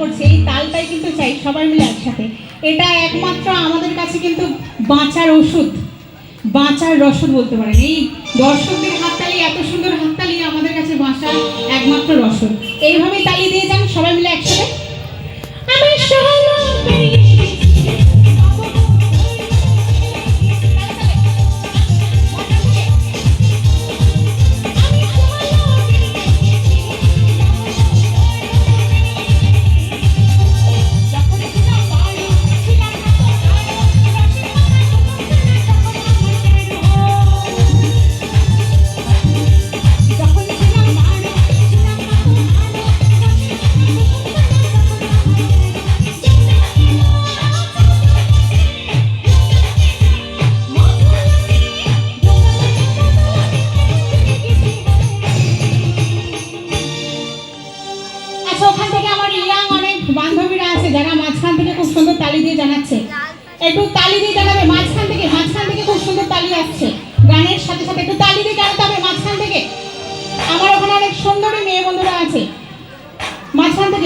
করছে, এই তালটাই কিন্তু চাই সবাই মিলে একসাথে। এটা একমাত্র আমাদের কাছে কিন্তু বাঁচার ওষুধ, বাঁচার রসদ বলতে পারেন। এই দর্শকদের হাততালি, এত সুন্দর হাততালি আমাদের কাছে বাঁচার একমাত্র রসদ। এইভাবেই তালি দিয়ে যান সবাই মিলে একসাথে। আমি ওখান থেকে আমার ইয়াং অনেক বান্ধবীরা আছে যারা মাঝখান থেকে খুব সুন্দর তালি দিয়ে জানাচ্ছে, একটু তালি দিয়ে জানাবে মাঝখান থেকে খুব সুন্দর তালি